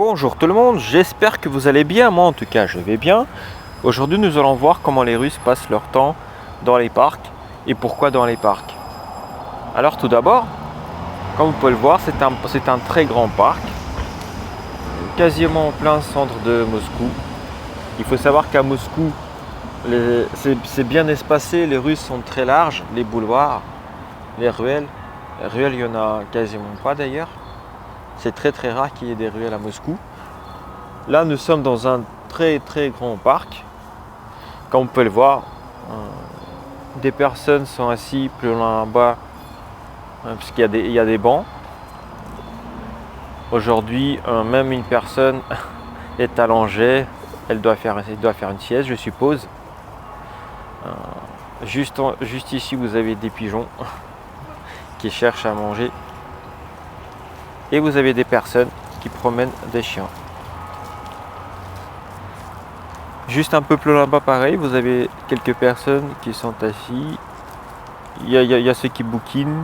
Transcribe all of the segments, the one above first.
Bonjour tout le monde, j'espère que vous allez bien, moi en tout cas je vais bien. Aujourd'hui nous allons voir comment les Russes passent leur temps dans les parcs et pourquoi dans les parcs. Alors tout d'abord, comme vous pouvez le voir, c'est un très grand parc, quasiment en plein centre de Moscou. Il faut savoir qu'à Moscou, c'est bien espacé, les rues sont très larges, les boulevards, les ruelles. Les ruelles, il n'y en a quasiment pas d'ailleurs. C'est très rare qu'il y ait des ruelles à Moscou. Là, nous sommes dans un très grand parc. Comme vous pouvez le voir, des personnes sont assises plus loin là-bas, parce qu'il y a des bancs. Aujourd'hui, même une personne est allongée. Elle doit faire une sieste, je suppose. Juste ici, vous avez des pigeons qui cherchent à manger. Et vous avez des personnes qui promènent des chiens. Juste un peu plus là-bas, pareil, vous avez quelques personnes qui sont assises. Il y a ceux qui bouquinent,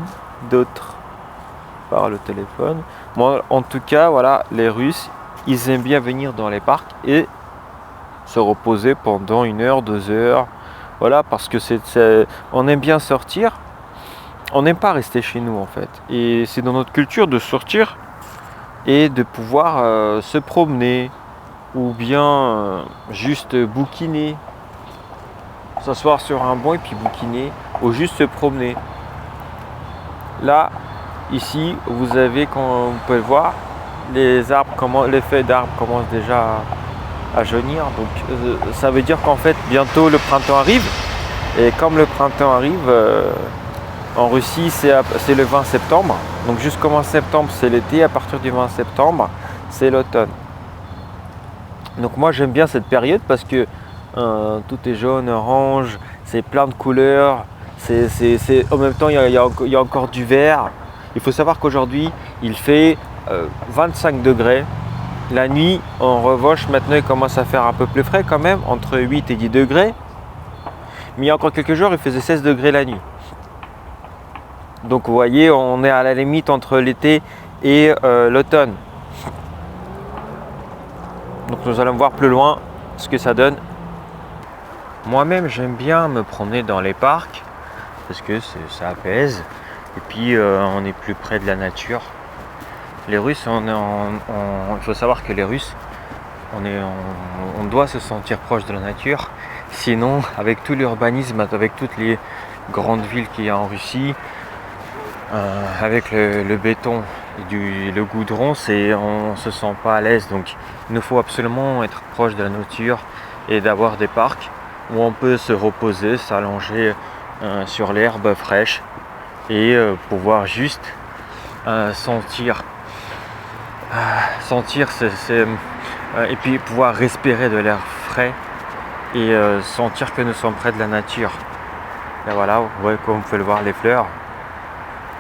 d'autres par le téléphone. Moi, en tout cas, voilà, les Russes, ils aiment bien venir dans les parcs et se reposer pendant 1 heure, 2 heures. Voilà, parce que on aime bien sortir. On n'aime pas rester chez nous en fait. Et c'est dans notre culture de sortir et de pouvoir se promener ou bien juste bouquiner. S'asseoir sur un banc et puis bouquiner ou juste se promener. Là, ici, vous avez, comme vous pouvez le voir, les feuilles d'arbres commencent déjà à jaunir. Donc ça veut dire qu'en fait, bientôt le printemps arrive. Et comme le printemps arrive, en Russie, c'est le 20 septembre. Donc jusqu'au 20 septembre, c'est l'été. À partir du 20 septembre, c'est l'automne. Donc moi, j'aime bien cette période parce que tout est jaune, orange, c'est plein de couleurs. En même temps, il y a encore du vert. Il faut savoir qu'aujourd'hui, il fait 25 degrés. La nuit, en revanche, maintenant, il commence à faire un peu plus frais quand même, entre 8 et 10 degrés. Mais il y a encore quelques jours, il faisait 16 degrés la nuit. Donc vous voyez, on est à la limite entre l'été et l'automne. Donc nous allons voir plus loin ce que ça donne. Moi-même, j'aime bien me promener dans les parcs parce que ça apaise. Et puis on est plus près de la nature. Les Russes, il faut savoir que les Russes, on doit se sentir proche de la nature. Sinon, avec tout l'urbanisme, avec toutes les grandes villes qu'il y a en Russie, avec le béton et le goudron, on ne se sent pas à l'aise. Donc il nous faut absolument être proche de la nature et d'avoir des parcs où on peut se reposer, s'allonger sur l'herbe fraîche et pouvoir juste sentir et puis pouvoir respirer de l'air frais et sentir que nous sommes près de la nature. Et voilà, ouais, comme vous pouvez le voir, les fleurs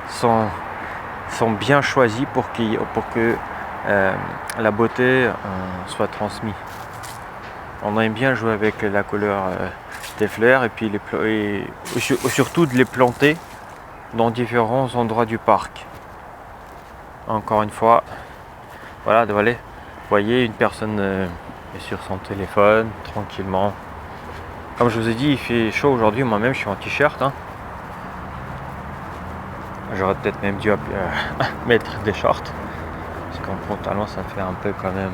sont bien choisies pour que la beauté soit transmise. On aime bien jouer avec la couleur des fleurs et puis surtout de les planter dans différents endroits du parc. Encore une fois, voilà, vous voyez, une personne est sur son téléphone tranquillement. Comme je vous ai dit, il fait chaud aujourd'hui, moi-même je suis en t-shirt. J'aurais peut-être même dû mettre des shorts. Parce qu'en pantalon ça fait un peu quand même.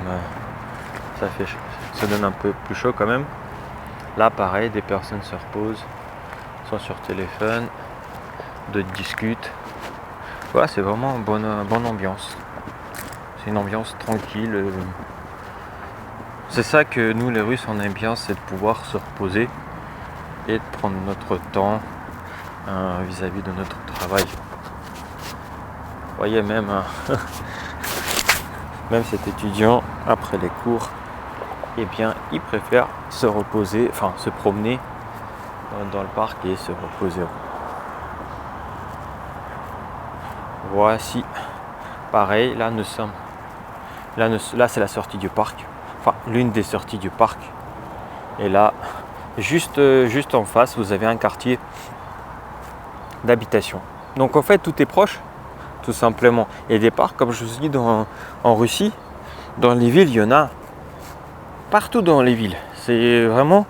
Ça donne un peu plus chaud quand même. Là pareil, des personnes se reposent, sont sur téléphone, d'autres discutent. Voilà, c'est vraiment une bonne ambiance. C'est une ambiance tranquille. C'est ça que nous les Russes on aime bien, c'est de pouvoir se reposer et de prendre notre temps vis-à-vis de notre travail. Vous voyez même cet étudiant après les cours, eh bien il préfère se reposer, enfin se promener dans le parc et se reposer. Voici pareil, là c'est la sortie du parc, enfin l'une des sorties du parc. Et là juste en face vous avez un quartier d'habitation. Donc en fait tout est proche, tout simplement. Et des parcs, comme je vous ai dit, en Russie, Dans les villes, il y en a partout dans les villes. C'est vraiment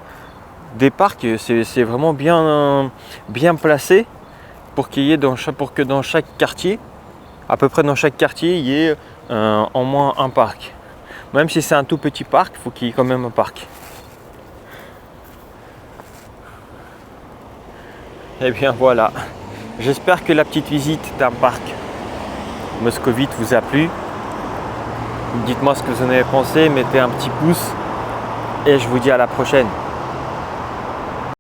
des parcs, c'est vraiment bien placé pour qu'il y ait pour que dans chaque quartier, à peu près dans chaque quartier, il y ait au moins un parc. Même si c'est un tout petit parc, il faut qu'il y ait quand même un parc. Et bien voilà. J'espère que la petite visite d'un parc moscovite vous a plu. Dites-moi ce que vous en avez pensé, mettez un petit pouce et je vous dis à la prochaine.